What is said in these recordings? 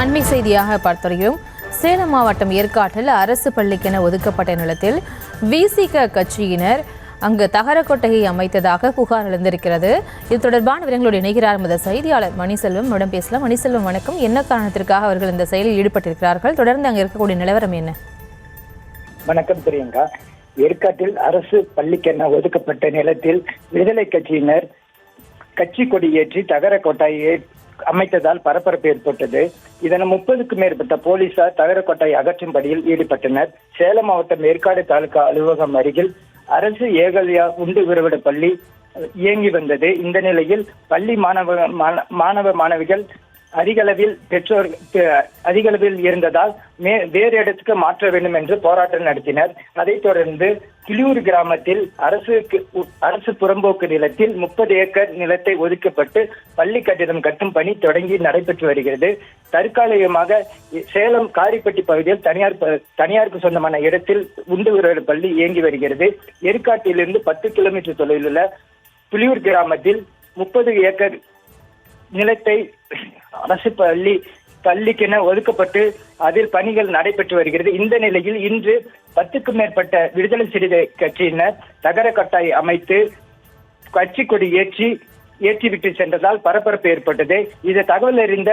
அண்மை செய்தியாக பார்த்துரையும் சேலம் மாவட்டம் ஏற்காட்டில் அரசு பள்ளிக்கென ஒதுக்கப்பட்ட நிலத்தில் விசிக கட்சியினர் அங்கு தகர கொட்டையை அமைத்ததாக புகார் எழுந்திருக்கிறது. இது தொடர்பான விவரங்களோடு இணைகிறார் எமது செய்தியாளர் மணிசெல்வம். உடன் பேசலாம். மணிசெல்வம், வணக்கம். என்ன காரணத்திற்காக அவர்கள் இந்த செயலில் ஈடுபட்டிருக்கிறார்கள்? தொடர்ந்து அங்கு இருக்கக்கூடிய நிலவரம் என்ன? வணக்கம் பிரியங்கா. ஏற்காட்டில் அரசு பள்ளிக்கென ஒதுக்கப்பட்ட நிலத்தில் விடுதலை கட்சியினர் கட்சி கொடி ஏற்றி தகர கொட்டாயை அமைத்ததால் பரபரப்பு ஏற்பட்டது. இதன் 30க்கும் மேற்பட்ட போலீசார் தகர கொட்டாயை அகற்றும் பணியில் ஈடுபட்டனர். சேலம் மாவட்டம் ஏற்காடு தாலுகா அலுவலகம் அருகில் அரசு ஏகல்யா உண்டு விரைவிட பள்ளி இயங்கி வந்தது. இந்த நிலையில் பள்ளி மாணவ மாணவிகள் அதிகளவில் இருந்ததால் வேறு இடத்துக்கு மாற்ற வேண்டும் என்று போராட்டம் நடத்தினர். அதைத் தொடர்ந்து கிளியூர் கிராமத்தில் அரசு புறம்போக்கு நிலத்தில் 30 ஏக்கர் நிலத்தை ஒதுக்கப்பட்டு பள்ளி கட்டிடம் கட்டும் பணி தொடங்கி நடைபெற்று வருகிறது. தற்காலிகமாக சேலம் காரிப்பட்டி பகுதியில் தனியாருக்கு சொந்தமான இடத்தில் உண்டு விரைவிட பள்ளி இயங்கி வருகிறது. ஏற்காட்டிலிருந்து 10 கிலோமீட்டர் தொலைவில் உள்ள கிளியூர் கிராமத்தில் 30 ஏக்கர் நிலத்தை அரசு பள்ளிக்கென ஒதுக்கப்பட்டு அதில் பணிகள் நடைபெற்று வருகிறது. இந்த நிலையில் இன்று 10க்கும் மேற்பட்ட விடுதலை சிறுத்தை கட்சியினர் தகர கொட்டாய் அமைத்து கட்சி கொடி ஏற்றிவிட்டு சென்றதால் பரபரப்பு ஏற்பட்டது. இது தகவல் அறிந்த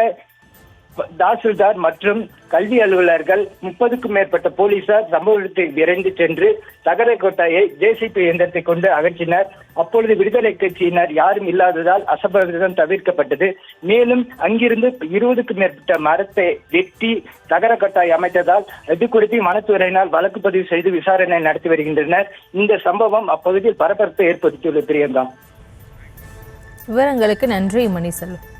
தாசில்தார் மற்றும் கல்வி அலுவலர்கள் 30க்கும் மேற்பட்ட போலீசார் சம்பவ இடத்துக்கு விரைந்து சென்று தகர கொட்டாயை ஜேசிபி இயந்திரத்தை கொண்டு அகற்றினர். அப்பொழுது விடுதலை கட்சியினர் யாரும் இல்லாததால் அசம்பாவிதம் தவிர்க்கப்பட்டது. மேலும் அங்கிருந்து 20க்கும் மேற்பட்ட மரத்தை வெட்டி தகர கொட்டாய் அமைத்ததால் இது குறித்து வனத்துறையினர் வழக்கு பதிவு செய்து விசாரணை நடத்தி வருகின்றனர். இந்த சம்பவம் அப்பகுதியில் பரபரப்பை ஏற்படுத்தியுள்ளது. பிரியங்கா, விவரங்களுக்கு நன்றி மணிசெல்வம்.